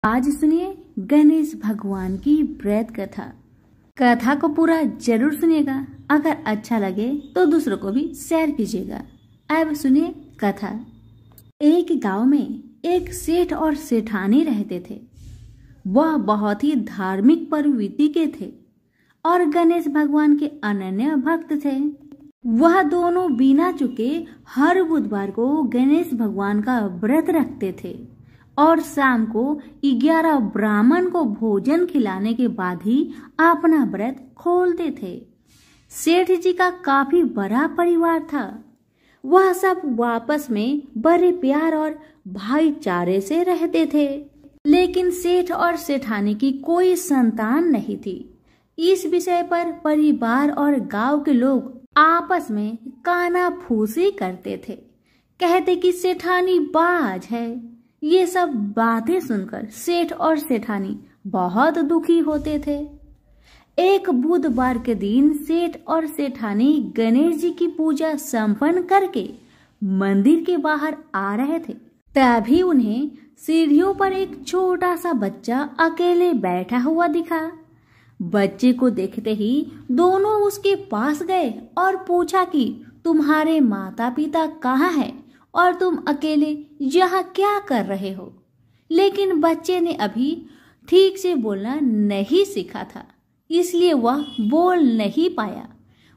आज सुनिए गणेश भगवान की व्रत कथा। कथा को पूरा जरूर सुनिएगा। अगर अच्छा लगे तो दूसरों को भी शेयर कीजिएगा। अब सुनिए कथा। एक गांव में एक सेठ और सेठानी रहते थे। वह बहुत ही धार्मिक प्रवृत्ति के थे और गणेश भगवान के अनन्य भक्त थे। वह दोनों बिना चुके हर बुधवार को गणेश भगवान का व्रत रखते थे और शाम को 11 ब्राह्मण को भोजन खिलाने के बाद ही अपना व्रत खोलते थे। सेठ जी का काफी बड़ा परिवार था। वह सब आपस में बड़े प्यार और भाईचारे से रहते थे। लेकिन सेठ और सेठानी की कोई संतान नहीं थी। इस विषय पर परिवार और गांव के लोग आपस में कानाफूसी करते थे। कहते कि सेठानी बाज है। ये सब बातें सुनकर सेठ और सेठानी बहुत दुखी होते थे। एक बुधवार के दिन सेठ और सेठानी गणेश जी की पूजा संपन्न करके मंदिर के बाहर आ रहे थे। तभी उन्हें सीढ़ियों पर एक छोटा सा बच्चा अकेले बैठा हुआ दिखा। बच्चे को देखते ही दोनों उसके पास गए और पूछा कि तुम्हारे माता पिता कहाँ हैं और तुम अकेले यहाँ क्या कर रहे हो। लेकिन बच्चे ने अभी ठीक से बोलना नहीं सीखा था, इसलिए वह बोल नहीं पाया।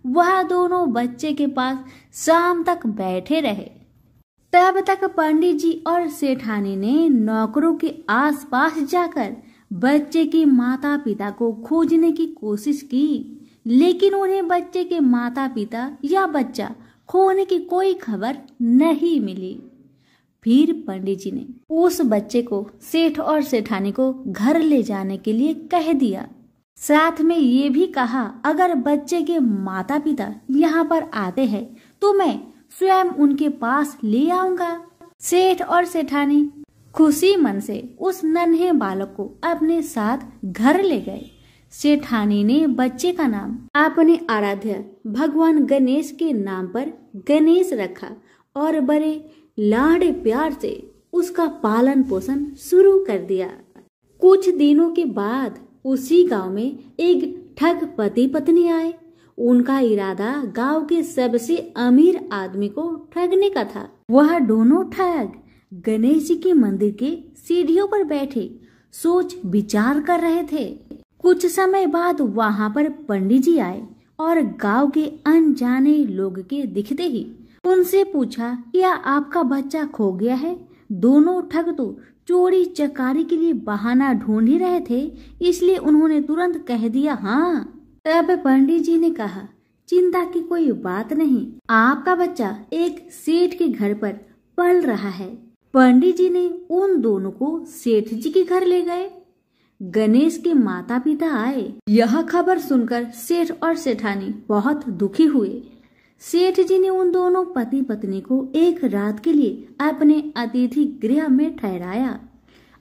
वह दोनों बच्चे के पास शाम तक बैठे रहे। तब तक पंडित जी और सेठानी ने नौकरों के आसपास जाकर बच्चे के माता पिता को खोजने की कोशिश की, लेकिन उन्हें बच्चे के माता पिता या बच्चा खोने की कोई खबर नहीं मिली। फिर पंडित जी ने उस बच्चे को सेठ और सेठानी को घर ले जाने के लिए कह दिया। साथ में ये भी कहा, अगर बच्चे के माता पिता यहाँ पर आते हैं तो मैं स्वयं उनके पास ले आऊंगा। सेठ और सेठानी खुशी मन से उस नन्हे बालक को अपने साथ घर ले गए। सेठानी ने बच्चे का नाम अपने आराध्य भगवान गणेश के नाम पर गणेश रखा और बड़े लाड़ प्यार से उसका पालन पोषण शुरू कर दिया। कुछ दिनों के बाद उसी गांव में एक ठग पति पत्नी आए। उनका इरादा गांव के सबसे अमीर आदमी को ठगने का था। वह दोनों ठग गणेश जी के मंदिर के सीढ़ियों पर बैठे सोच विचार कर रहे थे। कुछ समय बाद वहां पर पंडित जी आए और गांव के अनजाने लोग के दिखते ही उनसे पूछा, क्या आपका बच्चा खो गया है? दोनों ठग तो चोरी चकारी के लिए बहाना ढूंढ ही रहे थे, इसलिए उन्होंने तुरंत कह दिया हाँ। तब पंडित जी ने कहा, चिंता की कोई बात नहीं, आपका बच्चा एक सेठ के घर पर पल रहा है। पंडित जी ने उन दोनों को सेठ जी के घर ले गए। गणेश के माता पिता आए। यह खबर सुनकर सेठ और सेठानी बहुत दुखी हुए। सेठ जी ने उन दोनों पति पत्नी को एक रात के लिए अपने अतिथि गृह में ठहराया।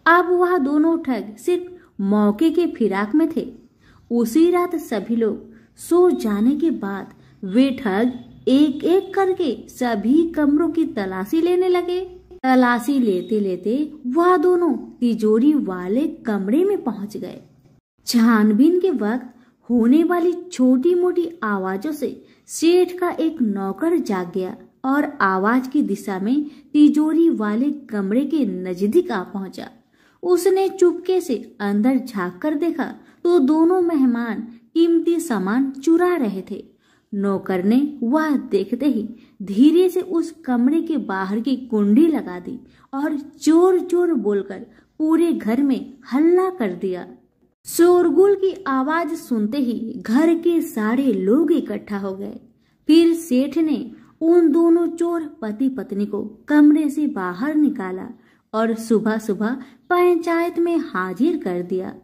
अब वह दोनों ठग सिर्फ मौके के फिराक में थे। उसी रात सभी लोग सो जाने के बाद वे ठग एक एक करके सभी कमरों की तलाशी लेने लगे। तलाशी लेते लेते वह दोनों तिजोरी वाले कमरे में पहुंच गए। छानबीन के वक्त होने वाली छोटी मोटी आवाजों से सेठ का एक नौकर जाग गया और आवाज की दिशा में तिजोरी वाले कमरे के नजदीक आ पहुंचा। उसने चुपके से अंदर झांक कर देखा तो दोनों मेहमान कीमती सामान चुरा रहे थे। नौकर ने वह देखते ही धीरे से उस कमरे के बाहर की कुंडी लगा दी और जोर जोर बोलकर पूरे घर में हल्ला कर दिया। शोरगुल की आवाज सुनते ही घर के सारे लोग इकट्ठा हो गए। फिर सेठ ने उन दोनों चोर पति पत्नी को कमरे से बाहर निकाला और सुबह सुबह पंचायत में हाजिर कर दिया।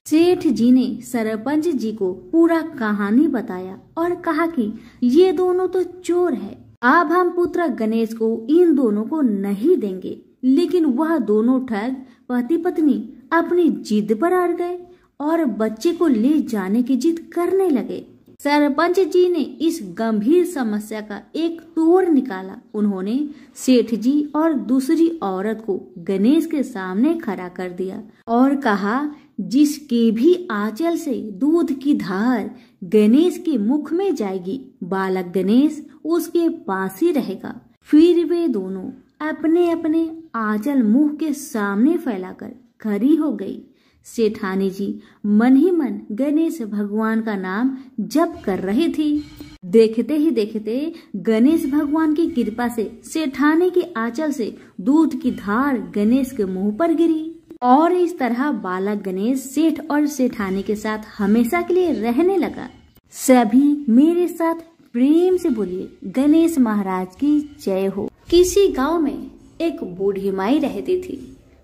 सेठ जी ने सरपंच जी को पूरा कहानी बताया और कहा कि ये दोनों तो चोर है। अब हम पुत्र गणेश को इन दोनों को नहीं देंगे। लेकिन वह दोनों ठग पति पत्नी अपनी जिद पर अड़ गए और बच्चे को ले जाने की जिद करने लगे। सरपंच जी ने इस गंभीर समस्या का एक तोड़ निकाला। उन्होंने सेठ जी और दूसरी औरत को गणेश के सामने खड़ा कर दिया और कहा, जिसके भी आंचल से दूध की धार गणेश के मुख में जाएगी, बालक गणेश उसके पास ही रहेगा। फिर वे दोनों अपने अपने आंचल मुंह के सामने फैलाकर खड़ी हो गई। सेठानी जी मन ही मन गणेश भगवान का नाम जप कर रही थी। देखते ही देखते गणेश भगवान की कृपा से सेठानी के आंचल से दूध की धार गणेश के मुंह पर गिरी और इस तरह बालक गणेश सेठ और सेठानी के साथ हमेशा के लिए रहने लगा। सभी मेरे साथ प्रेम से बोलिए, गणेश महाराज की जय हो। किसी गांव में एक बूढ़ी माई रहती थी।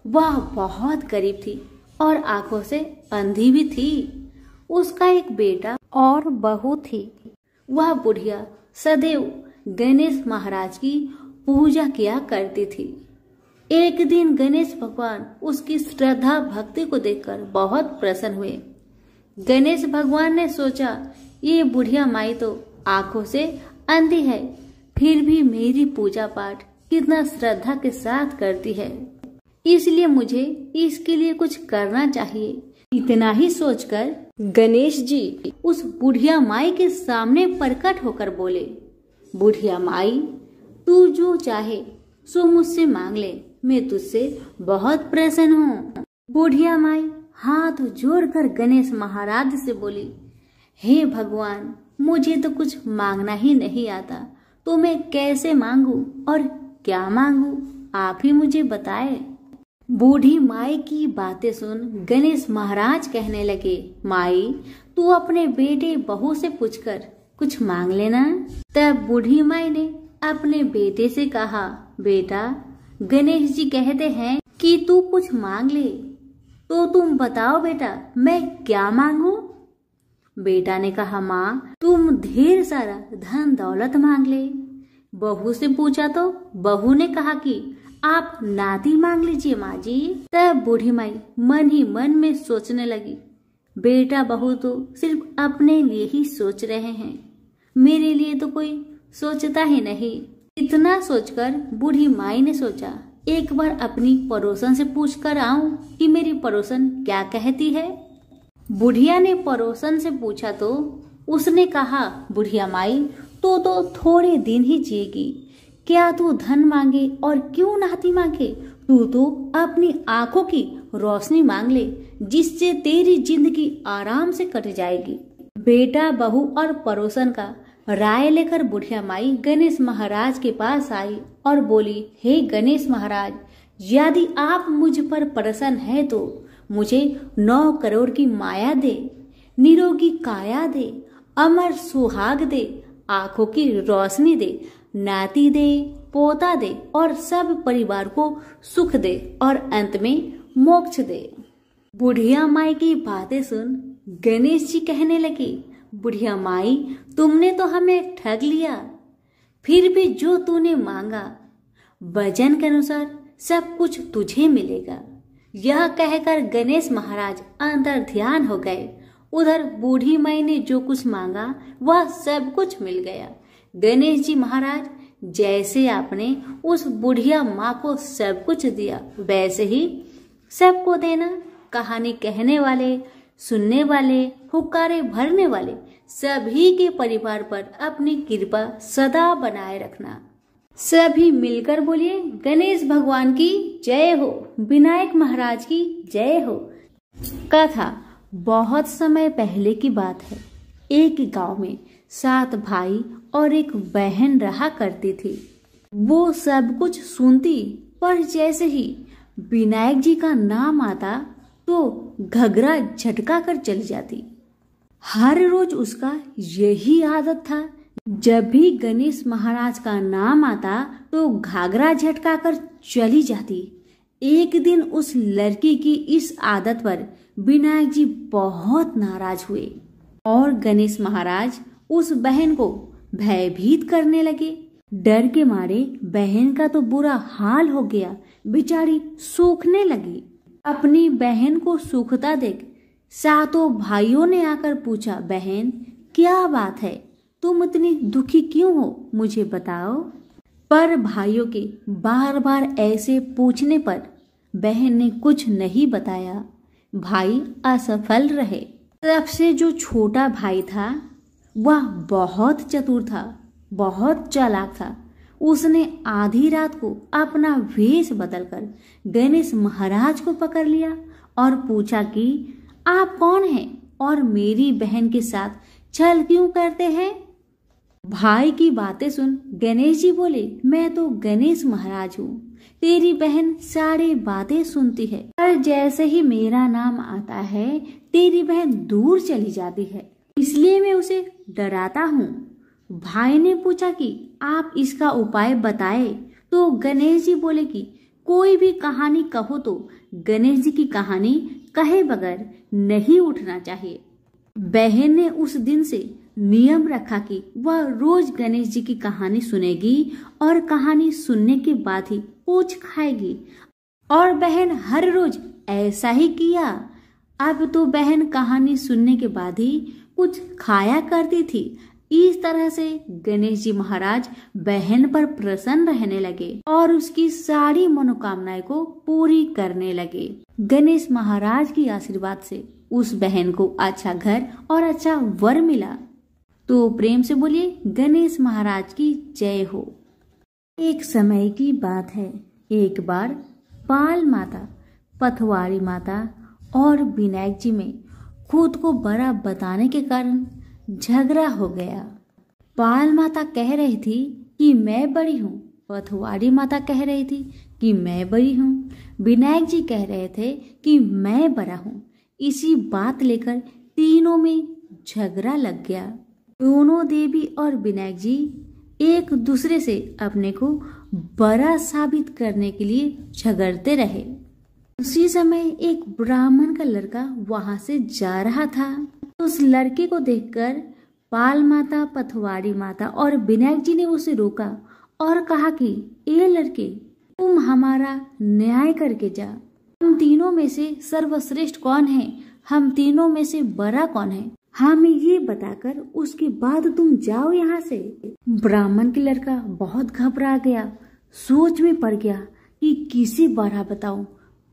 वह बहुत गरीब थी और आंखों से अंधी भी थी। उसका एक बेटा और बहू थी। वह बुढ़िया सदैव गणेश महाराज की पूजा किया करती थी। एक दिन गणेश भगवान उसकी श्रद्धा भक्ति को देखकर बहुत प्रसन्न हुए। गणेश भगवान ने सोचा, ये बुढ़िया माई तो आंखों से अंधी है, फिर भी मेरी पूजा पाठ कितना श्रद्धा के साथ करती है, इसलिए मुझे इसके लिए कुछ करना चाहिए। इतना ही सोचकर गणेश जी उस बुढ़िया माई के सामने प्रकट होकर बोले, बुढ़िया माई, तू जो चाहे सो मुझसे मांग ले, मैं तुझसे बहुत प्रसन्न हूँ। बुढ़िया माई हाथ जोड़कर गणेश महाराज से बोली, हे भगवान, मुझे तो कुछ मांगना ही नहीं आता, तो मैं कैसे मांगू और क्या मांगू, आप ही मुझे बताए। बूढ़ी माई की बातें सुन गणेश महाराज कहने लगे, माई, तू अपने बेटे बहू से पूछकर कुछ मांग लेना। तब बूढ़ी माई ने अपने बेटे से कहा, बेटा, गणेश जी कहते हैं कि तू कुछ मांग ले, तो तुम बताओ बेटा, मैं क्या मांगू। बेटा ने कहा, माँ, तुम ढेर सारा धन दौलत मांग ले। बहू से पूछा तो बहू ने कहा कि आप नाती मांग लीजिए माँ जी। तब बूढ़ी माई मन ही मन में सोचने लगी, बेटा बहू तो सिर्फ अपने लिए ही सोच रहे हैं, मेरे लिए तो कोई सोचता ही नहीं। इतना सोचकर बूढ़ी माई ने सोचा, एक बार अपनी पड़ोसन से पूछ कर आऊं कि मेरी पड़ोसन क्या कहती है। बुढ़िया ने पड़ोसन से पूछा तो उसने कहा, बुढ़िया माई, तो थोड़े दिन ही जिएगी, क्या तू धन मांगे और क्यों नाती मांगे, तू तो अपनी आंखों की रोशनी मांग ले, जिससे तेरी जिंदगी आराम से कट जाएगी। बेटा बहू और पड़ोसन का राय लेकर बुढ़िया माई गणेश महाराज के पास आई और बोली, हे गणेश महाराज, यदि आप मुझ पर प्रसन्न है तो मुझे 9 करोड़ की माया दे, निरोगी काया दे, अमर सुहाग दे, आंखों की रोशनी दे, नाती दे, पोता दे और सब परिवार को सुख दे और अंत में मोक्ष दे। बुढ़िया माई की बातें सुन गणेश जी कहने लगे, बुढ़िया माई, तुमने तो हमें ठग लिया, फिर भी जो तूने मांगा वचन के अनुसार सब कुछ तुझे मिलेगा। यह कहकर गणेश महाराज अंतर ध्यान हो गए। उधर बूढ़ी माई ने जो कुछ मांगा वह सब कुछ मिल गया। गणेश जी महाराज, जैसे आपने उस बुढ़िया माँ को सब कुछ दिया, वैसे ही सबको देना। कहानी कहने वाले, सुनने वाले, हुक्कारे भरने वाले सभी के परिवार पर अपनी कृपा सदा बनाए रखना। सभी मिलकर बोलिए, गणेश भगवान की जय हो, विनायक महाराज की जय हो। कथा बहुत समय पहले की बात है। एक गांव में 7 भाई और एक बहन रहा करती थी। वो सब कुछ सुनती, पर जैसे ही विनायक जी का नाम आता तो घगरा झटका कर चली जाती। हर रोज उसका यही आदत था, जब भी गणेश महाराज का नाम आता तो घाघरा झटका कर चली जाती। एक दिन उस लड़की की इस आदत पर विनायक जी बहुत नाराज हुए और गणेश महाराज उस बहन को भयभीत करने लगे। डर के मारे बहन का तो बुरा हाल हो गया, बेचारी सूखने लगी। अपनी बहन को सूखता देख 7 भाइयों ने आकर पूछा, बहन क्या बात है, तुम इतनी दुखी क्यों हो, मुझे बताओ। पर भाइयों के बार बार ऐसे पूछने पर बहन ने कुछ नहीं बताया। भाई असफल रहे। सबसे जो छोटा भाई था वह बहुत चतुर था, बहुत चालाक था। उसने आधी रात को अपना वेश बदलकर गणेश महाराज को पकड़ लिया और पूछा कि आप कौन हैं और मेरी बहन के साथ छल क्यों करते हैं। भाई की बातें सुन गणेश जी बोले, मैं तो गणेश महाराज हूँ, तेरी बहन सारी बातें सुनती है, पर जैसे ही मेरा नाम आता है तेरी बहन दूर चली जाती है, इसलिए मैं उसे डराता हूँ। भाई ने पूछा कि आप इसका उपाय बताए तो गणेश जी बोले कि कोई भी कहानी कहो तो गणेश जी की कहानी कहे बगैर नहीं उठना चाहिए। बहन ने उस दिन से नियम रखा कि वह रोज गणेश जी की कहानी सुनेगी और कहानी सुनने के बाद ही कुछ खाएगी, और बहन हर रोज ऐसा ही किया। अब तो बहन कहानी सुनने के बाद ही कुछ खाया करती थी। इस तरह से गणेश जी महाराज बहन पर प्रसन्न रहने लगे और उसकी सारी मनोकामनाएं को पूरी करने लगे। गणेश महाराज की आशीर्वाद से उस बहन को अच्छा घर और अच्छा वर मिला। तो प्रेम से बोलिए गणेश महाराज की जय हो। एक समय की बात है, एक बार पाल माता, पथवारी माता और विनायक जी में खुद को बड़ा बताने के कारण झगड़ा हो गया। पाल माता कह रही थी कि मैं बड़ी हूँ, पथवारी माता कह रही थी कि मैं बड़ी हूँ, विनायक जी कह रहे थे कि मैं बड़ा हूँ। इसी बात लेकर तीनों में झगड़ा लग गया। दोनों देवी और विनायक जी एक दूसरे से अपने को बड़ा साबित करने के लिए झगड़ते रहे। उसी समय एक ब्राह्मण का लड़का वहां से जा रहा था। उस लड़के को देखकर पाल माता, पथवारी माता और विनायक जी ने उसे रोका और कहा कि ये लड़के, तुम हमारा न्याय करके जा। हम तीनों में से सर्वश्रेष्ठ कौन है, हम तीनों में से बड़ा कौन है, हमें ये बताकर उसके बाद तुम जाओ यहाँ से। ब्राह्मण के लड़का बहुत घबरा गया, सोच में पड़ गया कि किसे बड़ा बताऊं,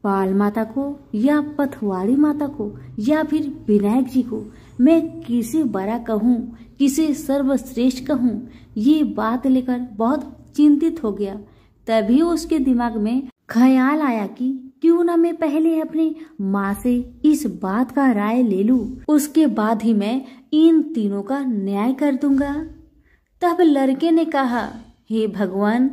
पाल माता को या पथवारी माता को या फिर विनायक जी को। मैं किसे बड़ा कहूँ, किसे सर्वश्रेष्ठ कहूँ, ये बात लेकर बहुत चिंतित हो गया। तभी उसके दिमाग में ख्याल आया कि क्यों ना मैं पहले अपनी माँ से इस बात का राय ले लूं, उसके बाद ही मैं इन तीनों का न्याय कर दूंगा। तब लड़के ने कहा, हे भगवान,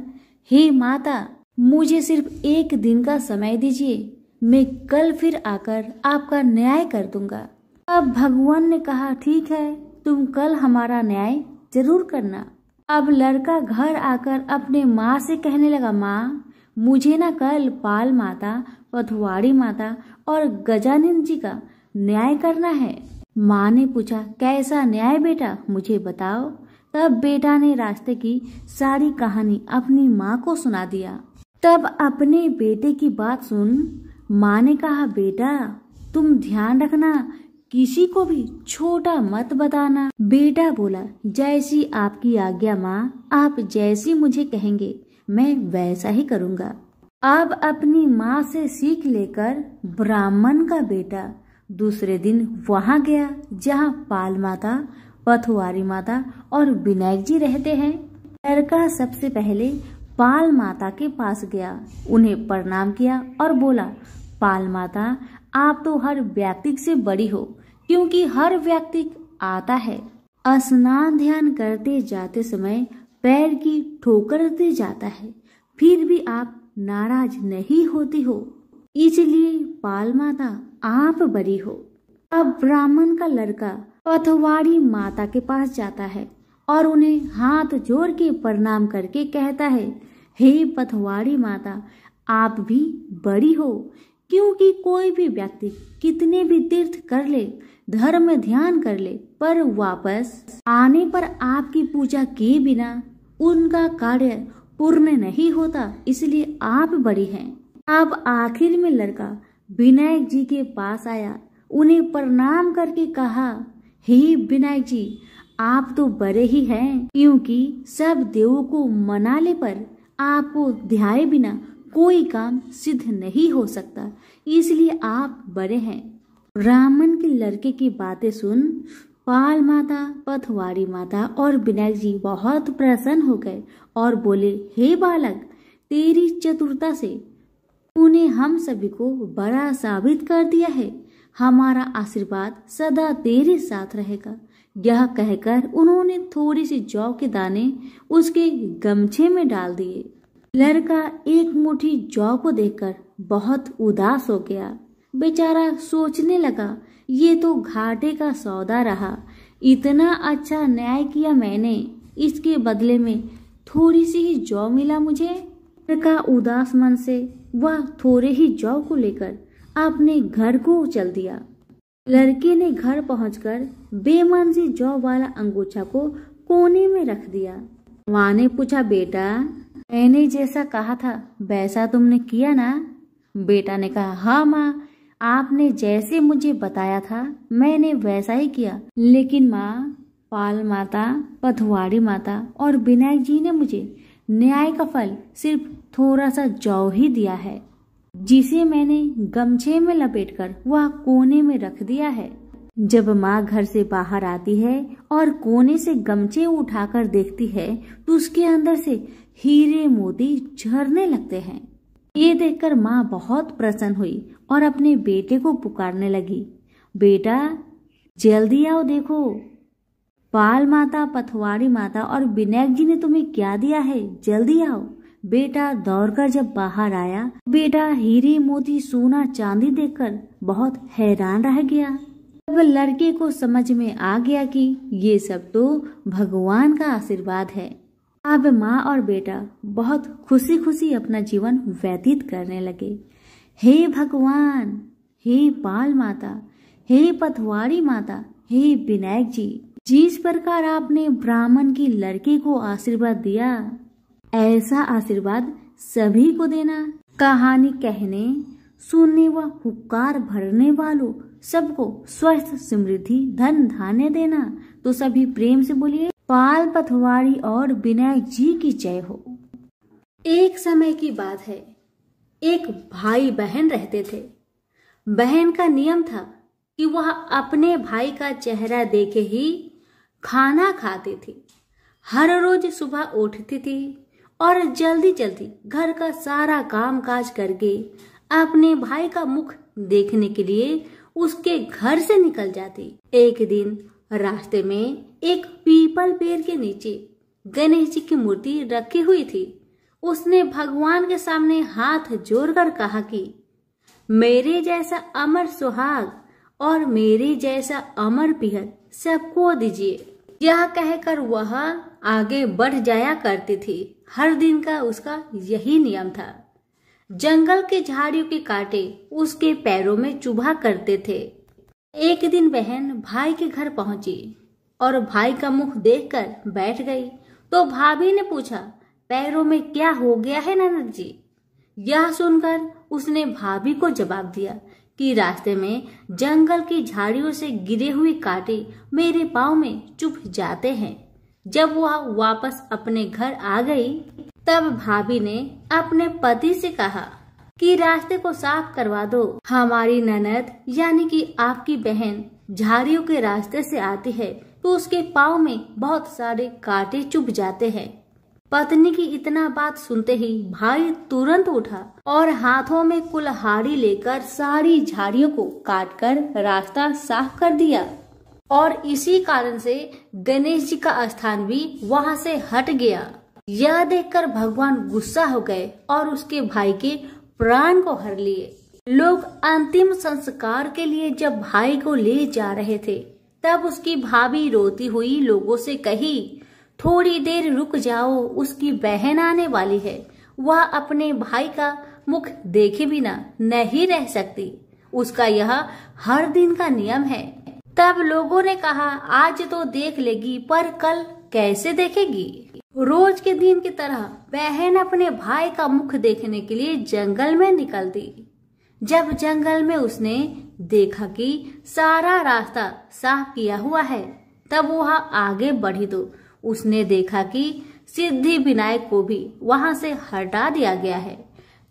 हे माता, मुझे सिर्फ एक दिन का समय दीजिए, मैं कल फिर आकर आपका न्याय कर दूंगा। अब भगवान ने कहा, ठीक है, तुम कल हमारा न्याय जरूर करना। अब लड़का घर आकर अपने माँ से कहने लगा, माँ, मुझे ना कल पाल माता, पथवारी माता और गजानन जी का न्याय करना है। माँ ने पूछा, कैसा न्याय बेटा, मुझे बताओ। तब बेटा ने रास्ते की सारी कहानी अपनी माँ को सुना दिया। तब अपने बेटे की बात सुन माँ ने कहा, बेटा तुम ध्यान रखना, किसी को भी छोटा मत बताना। बेटा बोला, जैसी आपकी आज्ञा माँ, आप जैसी मुझे कहेंगे मैं वैसा ही करूँगा। अब अपनी माँ से सीख लेकर ब्राह्मण का बेटा दूसरे दिन वहाँ गया जहाँ पाल माता, पथवारी माता और विनायक जी रहते हैं। लड़का सबसे पहले पाल माता के पास गया, उन्हें प्रणाम किया और बोला, पाल माता, आप तो हर व्यक्ति से बड़ी हो, क्योंकि हर व्यक्ति आता है, स्नान ध्यान करते जाते समय पैर की ठोकर दे जाता है, फिर भी आप नाराज नहीं होती हो, इसलिए पाल माता आप बड़ी हो। अब ब्राह्मण का लड़का पथवारी माता के पास जाता है और उन्हें हाथ जोड़ के प्रणाम करके कहता है, हे पथवारी माता, आप भी बड़ी हो, क्योंकि कोई भी व्यक्ति कितने भी तीर्थ कर ले, धर्म ध्यान कर ले, पर वापस आने पर आपकी पूजा किए बिना उनका कार्य पूर्ण नहीं होता, इसलिए आप बड़ी हैं। अब आखिर में लड़का विनायक जी के पास आया, उन्हें प्रणाम करके कहा, हे विनायक जी, आप तो बड़े ही हैं, क्योंकि सब देवों को मनाने पर आपको ध्याए बिना कोई काम सिद्ध नहीं हो सकता, इसलिए आप बड़े हैं। ब्राह्मण के लड़के की बातें सुन पाल माता, पथवारी माता और विनायक जी बहुत प्रसन्न हो गए और बोले, हे बालक, तेरी चतुरता से तूने हम सभी को बड़ा साबित कर दिया है। हमारा आशीर्वाद सदा तेरे साथ रहेगा। यह कहकर उन्होंने थोड़ी सी जौ के दाने उसके गमछे में डाल दिए। लड़का एक मुट्ठी जौ को देखकर बहुत उदास हो गया। बेचारा सोचने लगा, ये तो घाटे का सौदा रहा। इतना अच्छा न्याय किया मैंने, इसके बदले में थोड़ी सी ही जौ मिला मुझे। लड़का उदास मन से वह थोड़े ही जौ को लेकर अपने घर को चल दिया। लड़के ने घर पहुंचकर बेमन से जौ वाला अंगूठा को कोने में रख दिया। माँ ने पूछा, बेटा, मैंने जैसा कहा था वैसा तुमने किया ना? बेटा ने कहा, हाँ माँ, आपने जैसे मुझे बताया था मैंने वैसा ही किया। लेकिन माँ, पाल माता, पथवारी माता और विनायक जी ने मुझे न्याय का फल सिर्फ थोड़ा सा जौ ही दिया है, जिसे मैंने गमछे में लपेटकर वह कोने में रख दिया है। जब माँ घर से बाहर आती है और कोने से गमछे उठाकर देखती है तो उसके अंदर से हीरे मोती झरने लगते हैं। ये देखकर माँ बहुत प्रसन्न हुई और अपने बेटे को पुकारने लगी, बेटा जल्दी आओ, देखो पाल माता, पथवारी माता और विनायक जी ने तुम्हें क्या दिया है, जल्दी आओ। बेटा दौड़कर जब बाहर आया, बेटा हीरे मोती सोना चांदी देखकर बहुत हैरान रह गया। अब लड़के को समझ में आ गया कि ये सब तो भगवान का आशीर्वाद है। अब माँ और बेटा बहुत खुशी खुशी अपना जीवन व्यतीत करने लगे। हे भगवान, हे पाल माता, हे पथवारी माता, हे विनायक जी, जिस प्रकार आपने ब्राह्मण की लड़के को आशीर्वाद दिया, ऐसा आशीर्वाद सभी को देना। कहानी कहने, सुनने व हुक्कार भरने वालों सबको स्वस्थ, समृद्धि, धन धान्य देना। तो सभी प्रेम से बोलिए, पाल, पथवारी और विनायक जी की जय हो। एक समय की बात है, एक भाई बहन रहते थे। बहन का नियम था कि वह अपने भाई का चेहरा देखे ही खाना खाती थी। हर रोज सुबह उठती थी और जल्दी जल्दी घर का सारा काम काज करके अपने भाई का मुख देखने के लिए उसके घर से निकल जाती। एक दिन रास्ते में एक पीपल पेड़ के नीचे गणेश जी की मूर्ति रखी हुई थी। उसने भगवान के सामने हाथ जोड़कर कहा कि मेरे जैसा अमर सुहाग और मेरे जैसा अमर पिहर सबको दीजिए। यह कहकर वह आगे बढ़ जाया करती थी। हर दिन का उसका यही नियम था। जंगल के झाड़ियों के कांटे उसके पैरों में चुभा करते थे। एक दिन बहन भाई के घर पहुंची और भाई का मुख देखकर बैठ गई। तो भाभी ने पूछा, पैरों में क्या हो गया है ननद जी? यह सुनकर उसने भाभी को जवाब दिया कि रास्ते में जंगल की झाड़ियों से गिरे हुए कांटे मेरे पाँव में चुभ जाते हैं। जब वह वापस अपने घर आ गई तब भाभी ने अपने पति से कहा कि रास्ते को साफ करवा दो। हमारी ननद यानी कि आपकी बहन झाड़ियों के रास्ते से आती है तो उसके पाँव में बहुत सारे कांटे चुभ जाते हैं। पत्नी की इतना बात सुनते ही भाई तुरंत उठा और हाथों में कुल्हाड़ी लेकर सारी झाड़ियों को काटकर रास्ता साफ कर दिया। और इसी कारण से गणेश जी का स्थान भी वहां से हट गया। यह देखकर भगवान गुस्सा हो गए और उसके भाई के प्राण को हर लिए। लोग अंतिम संस्कार के लिए जब भाई को ले जा रहे थे तब उसकी भाभी रोती हुई लोगों से कही, थोड़ी देर रुक जाओ, उसकी बहन आने वाली है। वह अपने भाई का मुख देखे बिना नहीं रह सकती। उसका यह हर दिन का नियम है। तब लोगों ने कहा, आज तो देख लेगी पर कल कैसे देखेगी? रोज के दिन की तरह बहन अपने भाई का मुख देखने के लिए जंगल में निकल दी। जब जंगल में उसने देखा कि सारा रास्ता साफ किया हुआ है तब वह आगे बढ़ी तो उसने देखा कि सिद्धि विनायक को भी वहां से हटा दिया गया है।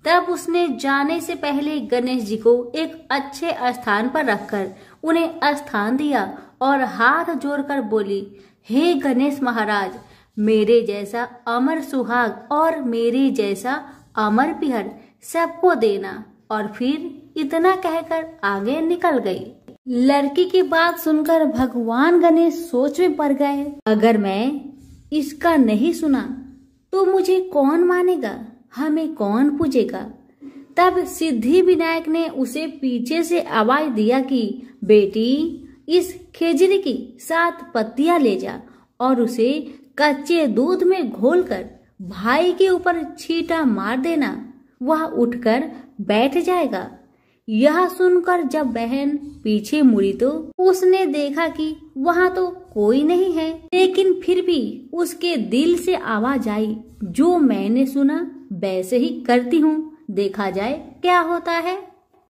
तब उसने जाने से पहले गणेश जी को एक अच्छे स्थान पर रखकर उन्हें स्थान दिया और हाथ जोड़कर बोली, हे गणेश महाराज, मेरे जैसा अमर सुहाग और मेरे जैसा अमर पिहर सबको देना। और फिर इतना कहकर आगे निकल गई। लड़की की बात सुनकर भगवान गणेश सोच में पड़ गए, अगर मैं इसका नहीं सुना तो मुझे कौन मानेगा, हमें कौन पूजेगा। तब सिद्धि विनायक ने उसे पीछे से आवाज दिया कि बेटी, इस खेजड़ी की 7 पत्तियां ले जा और उसे कच्चे दूध में घोलकर भाई के ऊपर छींटा मार देना, वह उठकर बैठ जाएगा। यह सुनकर जब बहन पीछे मुड़ी तो उसने देखा कि वहां तो कोई नहीं है, लेकिन फिर भी उसके दिल से आवाज आई, जो मैंने सुना वैसे ही करती हूँ, देखा जाए क्या होता है।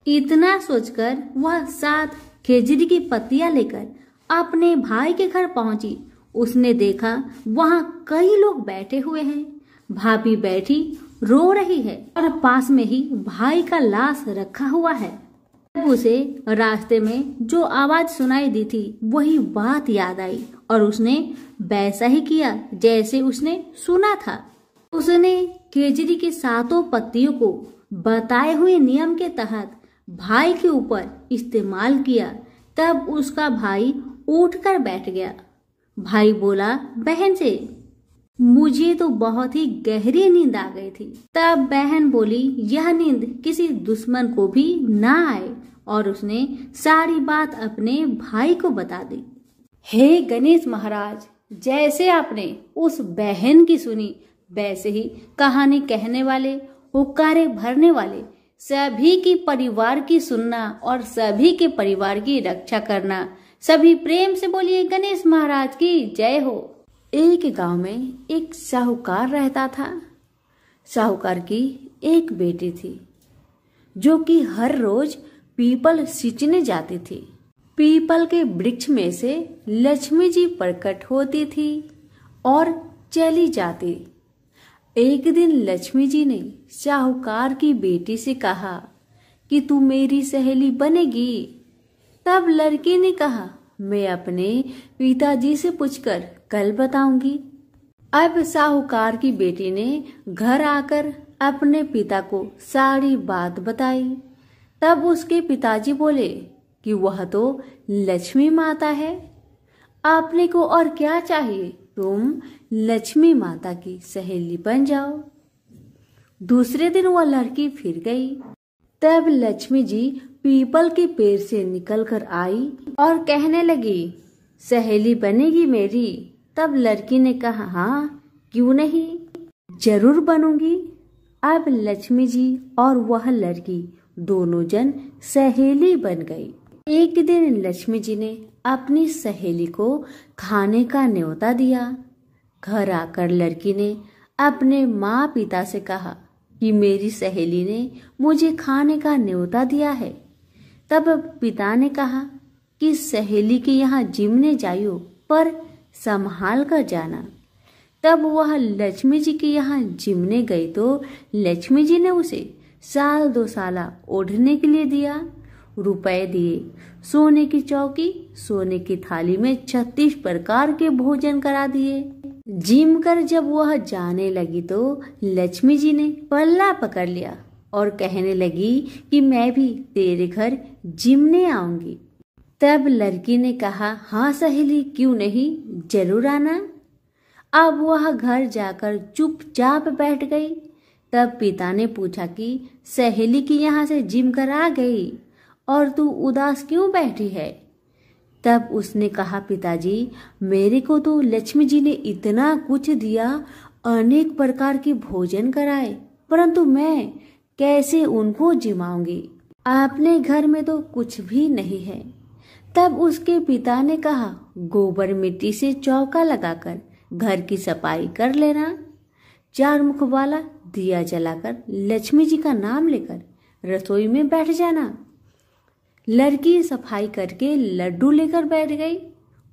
इतना सोचकर वह 7 खेजड़ी की पत्तियां लेकर अपने भाई के घर पहुंची। उसने देखा वहां कई लोग बैठे हुए हैं, भाभी बैठी रो रही है और पास में ही भाई का लाश रखा हुआ है। तब उसे रास्ते में जो आवाज सुनाई दी थी वही बात याद आई और उसने वैसा ही किया जैसे उसने सुना था। उसने खेजड़ी की 7 पत्तियों को बताए हुए नियम के तहत भाई के ऊपर इस्तेमाल किया। तब उसका भाई उठकर बैठ गया। भाई बोला बहन से, मुझे तो बहुत ही गहरी नींद आ गई थी। तब बहन बोली, यह नींद किसी दुश्मन को भी ना आए, और उसने सारी बात अपने भाई को बता दी। हे गणेश महाराज, जैसे आपने उस बहन की सुनी वैसे ही कहानी कहने वाले, हुक्कारे भरने वाले सभी की परिवार की सुनना और सभी के परिवार की रक्षा करना। सभी प्रेम से बोलिए गणेश महाराज की जय हो। एक गांव में एक साहूकार रहता था। साहूकार की एक बेटी थी जो कि हर रोज पीपल सींचने जाती थी। पीपल के वृक्ष में से लक्ष्मी जी प्रकट होती थी और चली जाती। एक दिन लक्ष्मी जी ने साहूकार की बेटी से कहा कि तू मेरी सहेली बनेगी। तब लड़की ने कहा, मैं अपने पिताजी से पूछकर कल बताऊंगी। अब साहूकार की बेटी ने घर आकर अपने पिता को सारी बात बताई। तब उसके पिताजी बोले कि वह तो लक्ष्मी माता है, आपने को और क्या चाहिए, तुम लक्ष्मी माता की सहेली बन जाओ। दूसरे दिन वह लड़की फिर गई। तब लक्ष्मी जी पीपल के पेड़ से निकलकर आई और कहने लगी, सहेली बनेगी मेरी। तब लड़की ने कहा, हाँ क्यों नहीं, जरूर बनूंगी। अब लक्ष्मी जी और वह लड़की दोनों जन सहेली बन गई। एक दिन लक्ष्मी जी ने अपनी सहेली को खाने का न्योता दिया। घर आकर लड़की ने अपने माँ पिता से कहा कि मेरी सहेली ने मुझे खाने का न्योता दिया है। तब पिता ने कहा कि सहेली के यहाँ जिमने जाइयो, पर संभाल कर जाना। तब वह लक्ष्मी जी के यहाँ जिमने गई तो लक्ष्मी जी ने उसे 1-2 साल ओढ़ने के लिए दिया, रुपए दिए, सोने की चौकी, सोने की थाली में 36 प्रकार के भोजन करा दिए। जिम कर जब वह जाने लगी तो लक्ष्मी जी ने पल्ला पकड़ लिया और कहने लगी कि मैं भी तेरे घर जिमने आऊंगी। तब लड़की ने कहा, हाँ सहेली क्यों नहीं, जरूर आना। अब वह घर जाकर चुपचाप बैठ गई। तब पिता ने पूछा कि सहेली की यहाँ से जिम कर आ गई और तू उदास क्यों बैठी है। तब उसने कहा, पिताजी मेरे को तो लक्ष्मी जी ने इतना कुछ दिया, अनेक प्रकार के भोजन कराए, परंतु मैं कैसे उनको जिमाऊंगी, अपने घर में तो कुछ भी नहीं है। तब उसके पिता ने कहा, गोबर मिट्टी से चौका लगाकर घर की सफाई कर लेना, 4 मुख वाला दिया जलाकर लक्ष्मी जी का नाम लेकर रसोई में बैठ जाना। लड़की सफाई करके लड्डू लेकर बैठ गई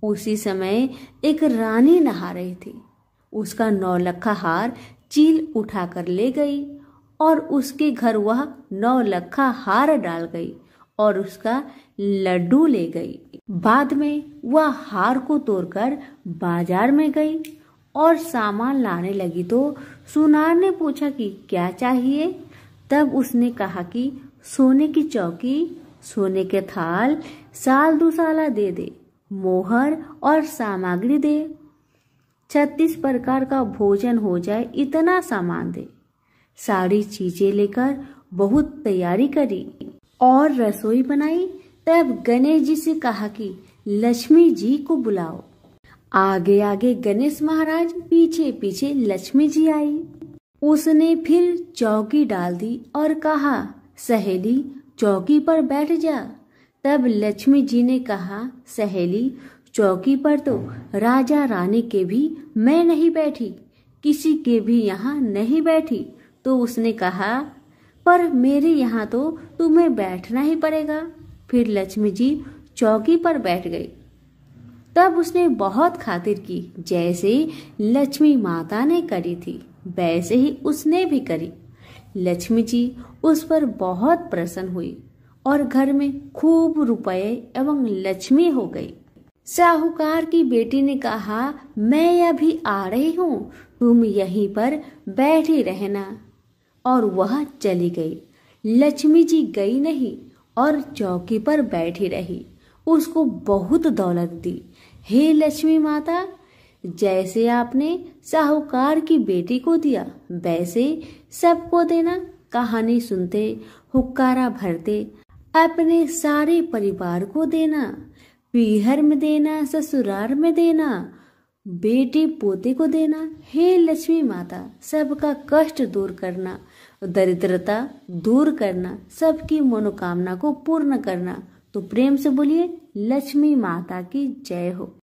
उसी समय एक रानी नहा रही थी। उसका 9 लखा हार चील उठाकर ले गई और उसके घर वह 9 लखा हार डाल गई और उसका लड्डू ले गई। बाद में वह हार को तोड़कर बाजार में गई और सामान लाने लगी तो सुनार ने पूछा कि क्या चाहिए। तब उसने कहा कि सोने की चौकी, सोने के थाल, साल दुसाला दे दे, मोहर और सामग्री दे, 36 प्रकार का भोजन हो जाए इतना सामान दे। सारी चीजें लेकर बहुत तैयारी करी और रसोई बनाई। तब गणेश जी से कहा कि लक्ष्मी जी को बुलाओ। आगे आगे गणेश महाराज, पीछे पीछे लक्ष्मी जी आई। उसने फिर चौकी डाल दी और कहा, सहेली चौकी पर बैठ जा। तब लक्ष्मी जी ने कहा, सहेली चौकी पर तो राजा रानी के भी मैं नहीं बैठी, किसी के भी यहाँ नहीं बैठी। तो उसने कहा, पर मेरे यहाँ तो तुम्हें बैठना ही पड़ेगा। फिर लक्ष्मी जी चौकी पर बैठ गई। तब उसने बहुत खातिर की, जैसे लक्ष्मी माता ने करी थी वैसे ही उसने भी करी। लक्ष्मी जी उस पर बहुत प्रसन्न हुई और घर में खूब रुपए एवं लक्ष्मी हो गई। साहूकार की बेटी ने कहा, मैं अभी आ रही हूँ, तुम यहीं पर बैठी रहना। और वह चली गई। लक्ष्मी जी गई नहीं और चौकी पर बैठी रही। उसको बहुत दौलत दी। हे लक्ष्मी माता, जैसे आपने साहूकार की बेटी को दिया वैसे सबको देना। कहानी सुनते, हुक्कारा भरते अपने सारे परिवार को देना, पीहर में देना, ससुराल में देना, बेटी पोते को देना। हे लक्ष्मी माता, सबका कष्ट दूर करना, दरिद्रता दूर करना, सबकी मनोकामना को पूर्ण करना। तो प्रेम से बोलिए, लक्ष्मी माता की जय हो।